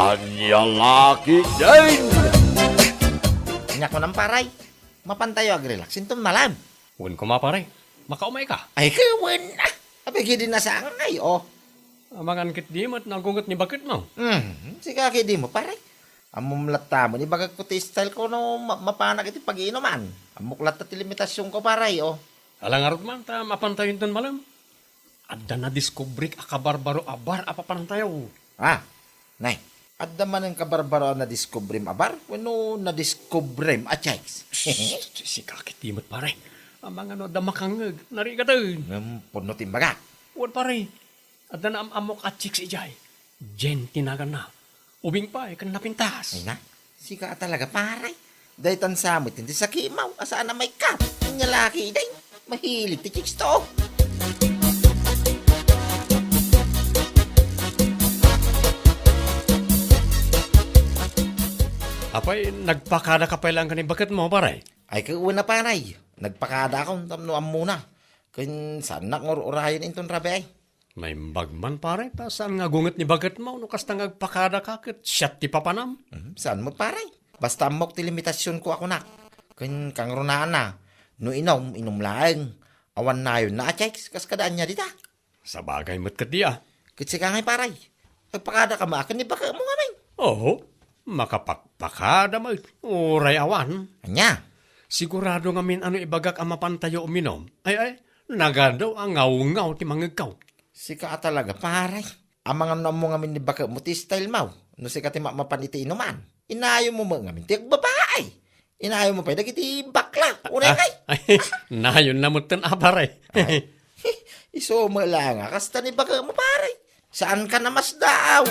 Anya laki din! Nya ko ng paray. Mapantayo ag-relax. Sintom malam. Huwag ko mapare. Makaumay ka. Ay, kawan na. Abay, di na sa angay, oh. Amangan kit di mo't nagungot ni bakit mo. Sige, di mo, paray. Amumlata mo, ni bagag ko style ko no mapanak iti pag-iinuman. Amuklat at limitasyon ko, paray, oh. Alang arot man, ta mapantayon ton malam. Adda na diskubrik akabarbaro abar apapantayaw. Nay. Adda man ang kabarbaro na diskubrim abar, wano na diskubrim a checks. Si kakit di mo't pare. Amang ano damakangag. Nariga to. Puno timbaga. Huwag pare. Adda na amok at chicks ijay. Jen tinagan na. Ubing pa kan napintas. Ay na, sika talaga paray. Dahil tan samot, hindi sa kimaw, asaan na may kap. Ang laki day, mahilig ti chicks to. Apay, nagpakada ka pa lang kanin bakit mo pare? Ay kauna paray, nagpakada akong tamnuan muna. Kun saan urayan inton rabi ay. May bagman pare, ta saan nga gunget ni bagat mo, no kasta ngagpakada ka, kat siyat ti papanam. Saan mo paray? Basta mok ti limitasyon ko ako na. Kun kang runaan na, no inom lang. Awan na yun na checks, kas kadaan niya dita. Sa bagay mo't katiya. Kitsi ka ngay paray, pagpakada ka maakin ni baka mo kami. Oo, makapagpakada mo, uray awan. Anya, Sigurado nga min ano ibagak ang mapantayo uminom. Ay, nagadaw ang ngaw-ngaw ti mangagaw. sika talaga paray. Amang ano mo ngamin ni baka mo ti style mau. No sika ti mapaniti inuman. Inayo mo mo ngamin ti babae. Inayo mo pa dagiti bakla. Unay kay. Ay, nayon na mo tan apare. Iso mo lang kasta ni baka mo paray. Saan ka na mas daw?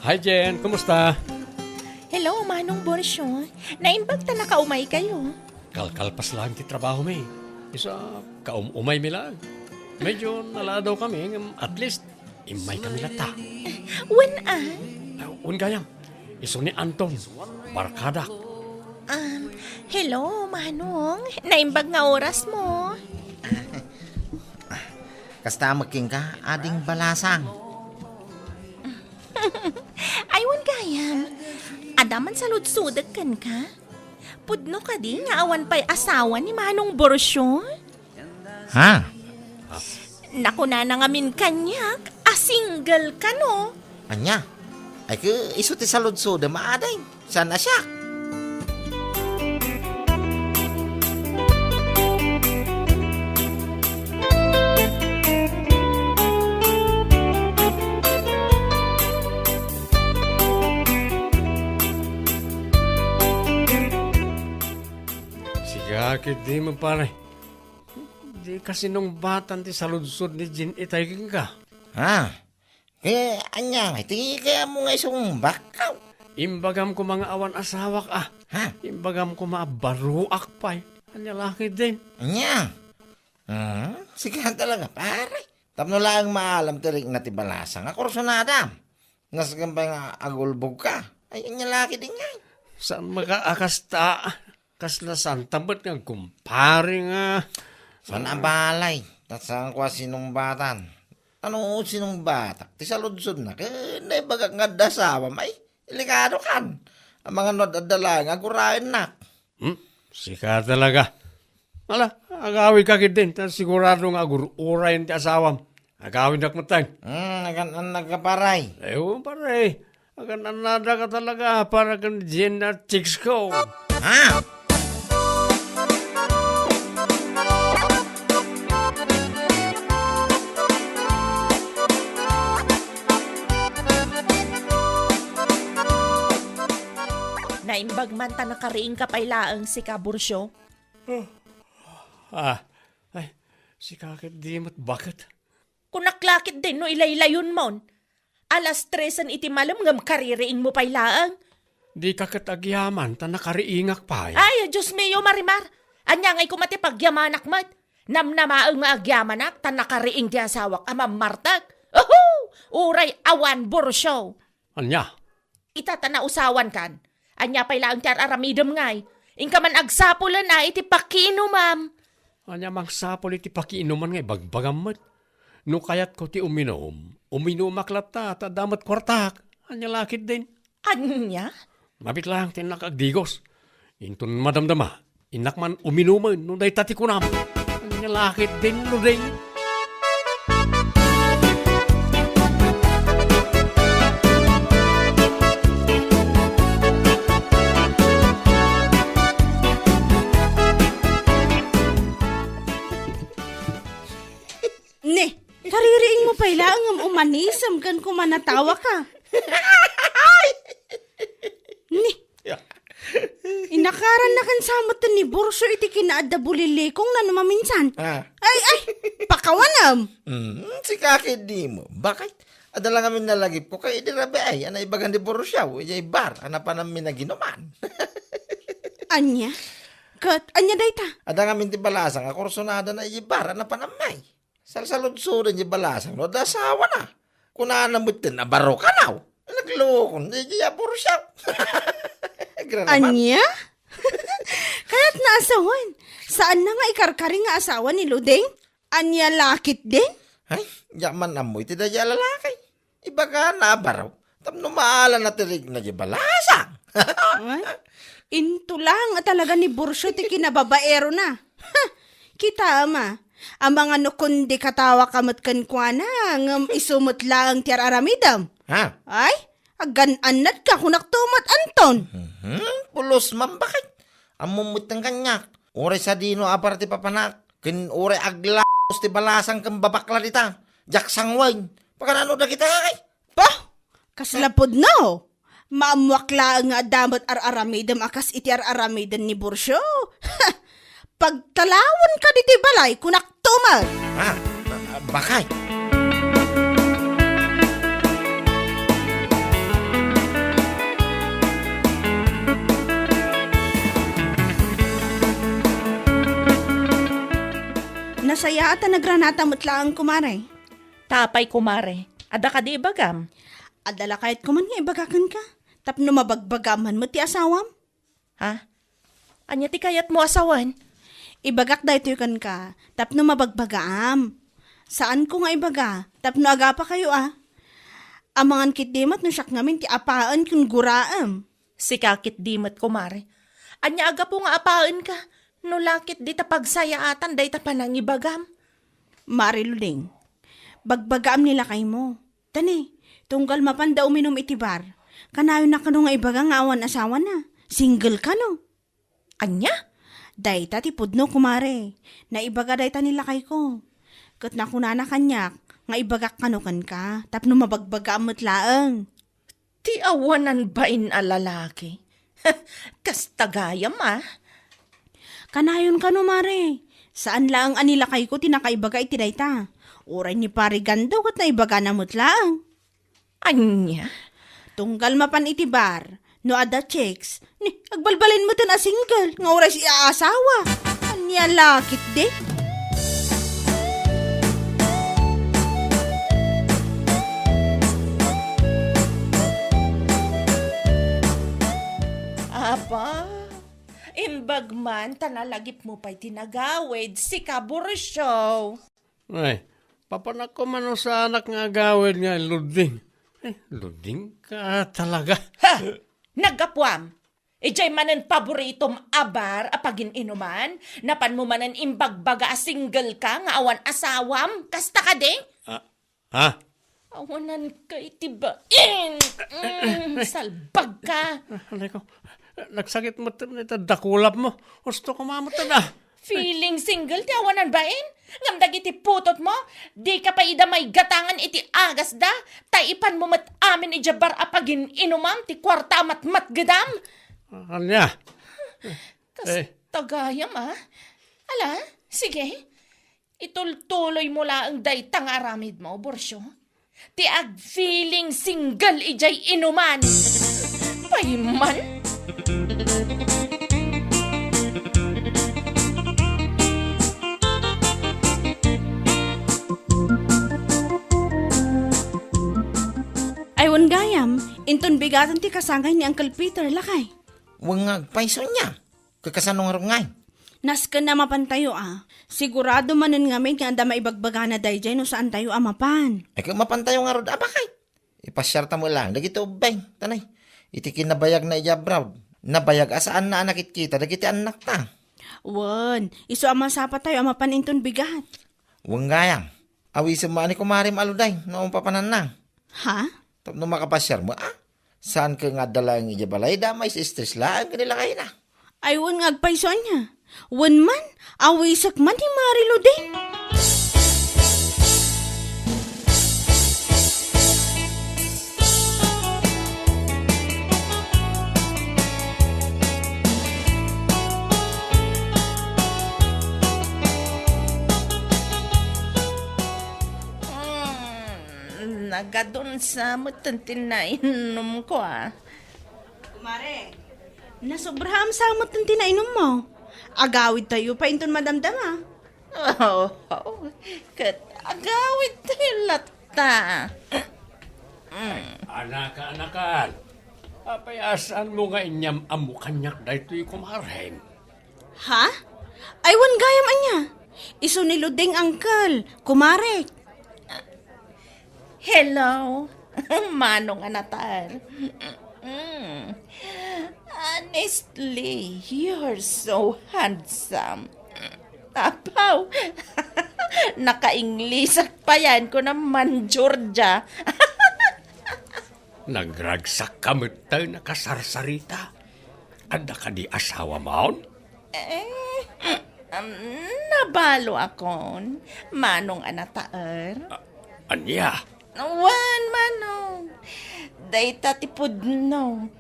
Hi Jen, kumusta? Hello, Manong Borsyo. Naimbag ta na kaumay kayo. Kalkalpas lang ti trabaho may. Isa, kaumay mi lang. Medyo naladaw kami, at least, imay kami lata. When Ungayam, iso ni Anton, barkada. hello, Manong. Naimbag nga oras mo. Kasta magking ka, ading balasang. Aywan gayam. Adaman sa ludsudag kan ka. Pudno ka di nga awan pa'y asawa ni Manong Borsyo. Ha? Naku na nangamin kanyak. Single ka no. Anya? Ay ka iso ti salud-suda maaday. Sana siya? Sigakit di mo pare. Di kasi nung batan ti saludsod ni Jen itay ka. Ha? Eh, anya, iti kaya mo nga isong bakaw. Imbagam ko mga awan asawak Ha? Imbagam ko mga baruak pa Anya laki din. Anya? Sige talaga, pare. Tapno lang maalam tirig na tibalasang. Ako rosunada. Nasagampay nga agulbog ka. Ay, anya laki din nga. Saan makaakasta? Kas na santabat nga kumpare nga. Saan abalay? Tasang kwa sinumbatan. Ano sinong batak? Ti saludsod na. Kaya naibagak nga dasawa may. Ilikado kan. Ang mga nodadala nga gurain na. Sika talaga. Ala, agawin ka din. Sigurado nga urayin ti asawam. Agawin na kumatay. Nagan nagkaparay. Ewan pare. Agan anada ka talaga para kan Jen na chicks ko. Ha? Naimbag man ta nakariing kapaylaang si Kaborsyo. Ay, si kakit di mo't bakit? Kunaklakit din no ilaylayon mon. Alas 3 iti malam ngam kaririing mo paylaang. Di kakit agyaman ta nakariingak pa Ay, Diyos mayo marimar. Anya ngay kumati pagyamanak mat. Namnamaang nga agyamanak, tan nakariing di asawak amam martag. Oho! Uray awan borsyo. Anya? Itatana usawan kan. Anya pa'y laang tiyar aramidam ngay. Ingka man agsapulan na iti pakino, ma'am. Anya mang sapol iti pakiinuman nga bagbagamot. No kayat ko ti uminom aklata ta damat kwartak. Anya lakit din. Anya? Mabit lang tinakagdigos. Intun madamdama, inak man uminuman no day tati kunam. Anya lakit din no day. Ne, kaririing mo pala ang umanisam kan kumanatawa ka. Ne, inakaran na kan samot ni Borso iti kinaadda bulilekong na numaminsan. Ay, pakawanam. Si kakid di mo. Bakit? Adala ngamin nalagip ko kay idirabe ay anay bagan di Borosyaw. Ijay bar. Anapan namin na ginuman. Anya? Kat, anya dayta? Ada ngamin ti balasang. Akorsonada na ijay bar. Anapan namay. Salsalod-surin ijay balasang. No, dasawa na. Kunaan na mutin na baro ka now. Naglukon. Ijay Borosyaw. Anya? Kaya't naasawan. Saan na nga ikarkari nga asawa ni Ludeng? Anya lakit din? Ay, yaman amoy ti dadya lalakay. Iba ka na baraw. Tapno maala na tirig na di balasang. Ay, into lang at talaga ni Borso ti kinababaero na. Ha, kita ama. Ang mga nukundi katawa kamot kan kwa na ngam isumot lang tiyar aramidam. Ha? Ay, agan-anat ka kunak tumat Anton. Pulos man bakit? Amumut ng kanyak. Ore sa dino aparte papanak. Kin ore aglaos ti balasang kang babakla dita. Jaksang wine. Pagkanano na kita kay? Bah, kaslapod no. Maamwakla nga damat ar-aramidam akas iti ar-aramidam ni Borso. Ha, pagtalawon ka diti balay kunak tumat. Ha? Bakay? Nasaya at nagranata mutlaang kumare. Tapay kumare. Ada ka di bagam. Adala kahit kuman nga ibagakan ka. Tapno mabagbagaman mo ti asawam. Ha? Anya ti kayat mo asawan? Ibagak da ito kan ka. Tapno mabagbagaam. Saan ko nga ibaga? Tapno agapa kayo Amangan kitdimat no siyak ngamin ti apaan kung guraam. Si kakit dimot kumare. Anya aga po nga apaan ka. No lakit di ta pagsayaatan day ta panangibagam. Mariluling. Bagbagaam nila kay mo. Tani, tunggal mapanda uminom itibar. Kanayon na kano nga ibaga nga awan asawa na. Single ka no. Anya? Dayta ti pudno kumare. Naibaga dayta nila kay ko. Kat na kunana kanyak. Nga ibagak kanukan ka. Tapno mabagbagaam mo't laang. Ti awanan ba in alalaki? Kastagayam Kanayon ka no mare. Saan lang anila kay ko tinakaibaga iti dayta. Uray ni pari gando kat na ibaga na mo't laang. Anya? Tunggal mapan iti bar. No ada checks. Ni, agbalbalin mo tan a single. Nga oras iaasawa. Anya lakit de. Aba, imbagman tanalagip mo pa'y tinagawid si Kaborosyo. Ay, papanak ko man sa anak nga gawin nga, Luding. Luding ka talaga. Ha! Nagapwam! Ijay manan paboritom abar apagin inuman, napan mo manan imbagbaga a single ka nga awan asawam, kasta ka ding? Ha? Awanan ka itibain! Salbag ka! Alay ko, nagsakit mo ito, dakulap mo. Gusto ko mamata na. Feeling single ti awanan bain? Ngamdag iti putot mo? Di ka pa ida may gatangan iti agas da? Taipan mo mat amin ijabar apagin inumam ti kwarta mat gadam? Anya? Tagayam Ala, sige. Itultuloy mo lang daytang aramid mo, Borsyo. Ti ag feeling single ijay inuman. Payman? gayam, inton bigatan ti kasangay ni Uncle Peter lakay. Wangag paiso niya. Kakasanong arungay. Nasken na mapan tayo Sigurado manen ngamin nga anda maibagbaga na dayjay no saan tayo mapan. Ay kung mapantayo nga rod, abakay. Ipasyarta mo lang, dagito ubay. Tanay, iti kinabayag na iyabraw. Nabayag asaan na anak kita, dagiti anak ta. Wan, iso sapa tayo mapan inton bigat. Wanggayang, awi sa maani kumarim aluday, noong papanan na. Ha? Tapos makapasyar mo, saan ka nga dala ang iyabalay, damay sa stress lang, kanila kayo na. Ay wan nga agpaisoan niya. Wan man, awisak man ni Marilo din. Nagadun sa matantin na inom ko Kumare, nasobraham sa amot ng tinainom mo. Agawid tayo pa inton madamdam Kat agawid tayo lata. Anak-anakan, apayasaan mo nga inyam amo kanyak dahito kumareng. Ha? Ay wan gayam anya. Iso ni Luding Uncle, kumare. Hello, manong anatal. Honestly, you're so handsome. Apaw, naka-Inglesak pa yan ko naman, Georgia. Nagragsak kamot tayo nakasarsarita. Ada ka di asawa maon? Nabalo akon, manong anataer. Anya? Wan, manong. Dayta tipod no.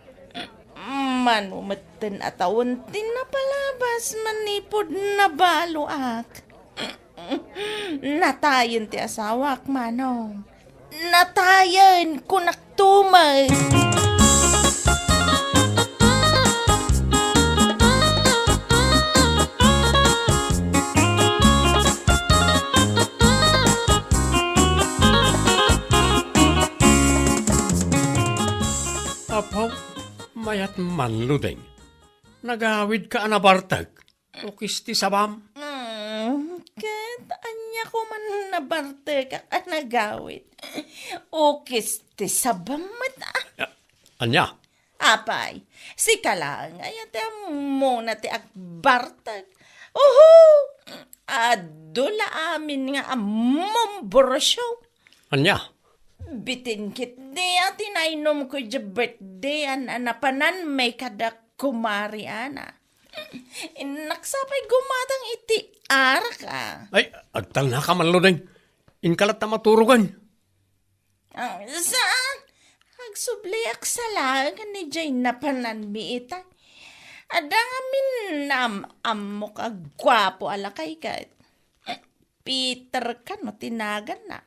Manumatan atawon tinapalabas manipod na balo ak. Natayan ti asawak, manong. Natayan kunaktumay. Apaw, mayat manludeng. Nagawid ka anabartag. O kisti sabam. Kat anya ko man nabarte ka nagawit. Ukis ti sabamat Anya? Apay, si kalang ayat muna ti akbartag. Uhu! Adula amin nga among borosyo. Anya? Bitin kit di at inainom ko yung birthday anapanan may kadak kumari ana. Naksapay gumatang iti ka. Ay, agtal na ka manludeng. Inkalat na maturugan. Saan? Agsubliak sa lang ni Jay napanan mi ita. Adang amin amok agwapo alakay ka. Peter ka no tinagan na.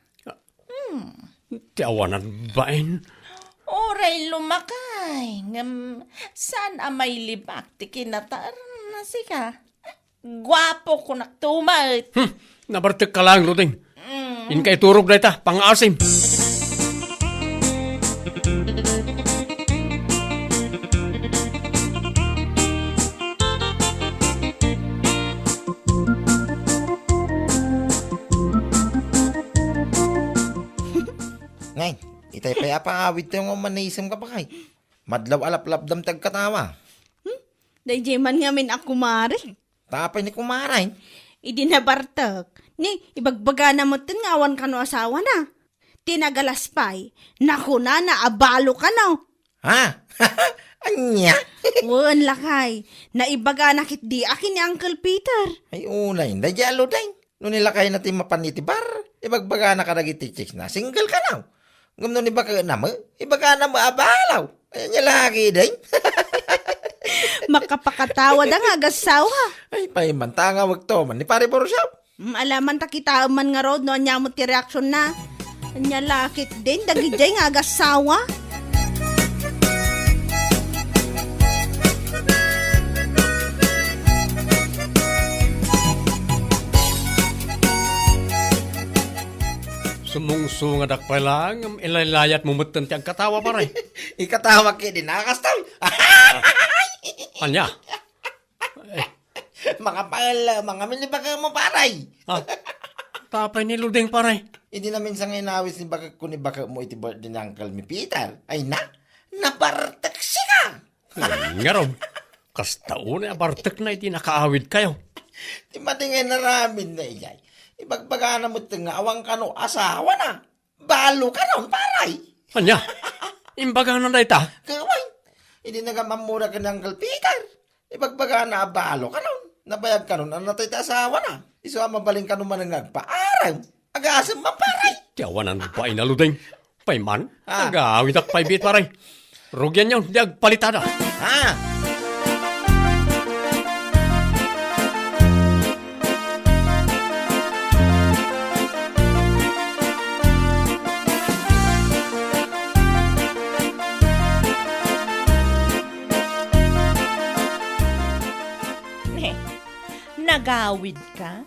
Tiawanan bain. Oray lumakay. Saan amay libak ti kinatar na sika? Gwapo ko naktumat. Nabartig ka lang, Ludeng. Inkay turog na ita, pang-asim. Ngay, itay pa apa awit tayo nga manaisam ka pa kay. Madlaw alap-lap damtag katawa. Dayjay man ngamin ako kumare. Tapay ni kumaray. Idi na bartak. Ni, ibagbaga na mo tin ngawan ka no asawa na. Tinagalaspay. Naku na, naabalo ka na. Ha? Anya? Wan lakay. Naibaga nakit di akin ni Uncle Peter. Ay unay, dayalo day. Nung nilakay natin mapaniti bar, ibagbaga na ka nagiti chicks na. Single ka na. Ngam nun ibaga na mo, ibaga na mo abalaw. Ayan niya lagi day. Makapakatawa da nga agasawa. Ay, paimanta nga wag to man. Ni pare Borsyap. Alaman ta kita man nga road no anya mo ti reaksyon na. Anya lakit din dagijay nga agasawa. Sumungsungadak pa lang, ilalayat mo mutan tiyang katawa paray. Ikatawa ki din nakastaw. Anya? Mga mga milibaga mo paray. Ah, tapay ni Ludeng paray. Hindi na minsan inawis ni baka kung ni baka mo iti birthday ni Uncle mi Peter. Ay nabartak siya. Nga Rob, kastaon na bartek na iti nakaawid kayo. Di matingay na ramin na iyay. Ibagbaga na mo nga awang kano asawa na. Balo ka nun, paray. Anya? Imbaga na ita. Kaway, hindi na mamura ka ni Uncle Peter. Ibagbaga na balo ka nun. Nabayag ka nun, ang natay asawa na. Iso mabaling ka nun man ang nagpaaraw. Agasam man, paray. Tiyawanan pa ina Ludeng. Payman, Ah. nag-aawid ak paybit paray. Rugyan niyo, di agpalitada. Ha? Nagawid ka?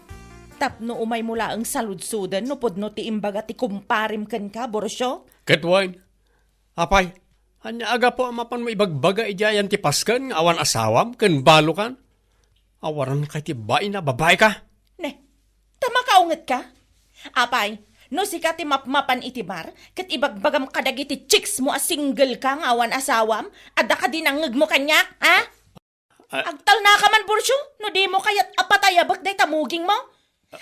Tapno umay mula ang saludsudan no podno ti imbaga ti kumparim ken ka, Borsyo? Ketwine. Apay, anya aga po amapan mo ibagbaga ijayan ti pasken, awan asawam, ken balo kan. Awaran kay ti bae na babae ka. Ne, tama kaunget ka? Apay, no sika ti mapmapan iti bar, ket ibagbagam kadag iti chicks mo a single ka nga awan asawam, adda ka dinangeg mo kanyak, ha? Agtal na ka man, Borsyo, no di mo kayat apatayabak day tamuging mo.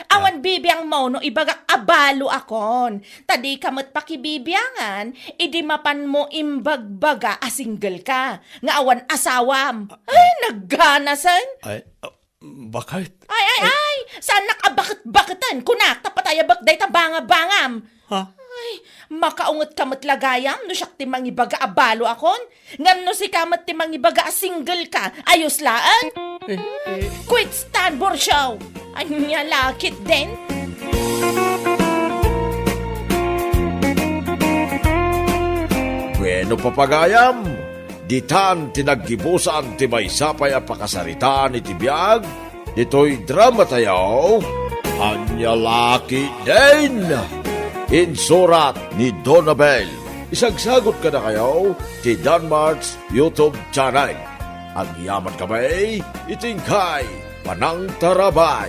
Awan bibiyang mo no ibagak abalo akon. Tadi kamat pakibibiyangan, idi mapan mo imbagbaga a single ka. Nga awan asawam. Ay, nagganasan. Ay, bakit? Ay, saan nakabakit-bakitan? Kunak, tapatayabak day tabanga-bangam. Ha? Ay, makaungot kamat lagayam, no siyak ti mangibaga abalo akon. Ngam no si kamat ti mangibaga a single ka, ayos laan. Quit stand, Borsyo! Anya lakit din? Bueno papagayam, ditan tinaggibusan ti may sapay a pakasaritaan iti biyag, ito'y drama tayo, Anya Laki din! Insurat ni Donabel. Isagsagot ka na kayo ti Danmarks YouTube channel. Ang yaman kamay, itingkay, Panang Tarabay.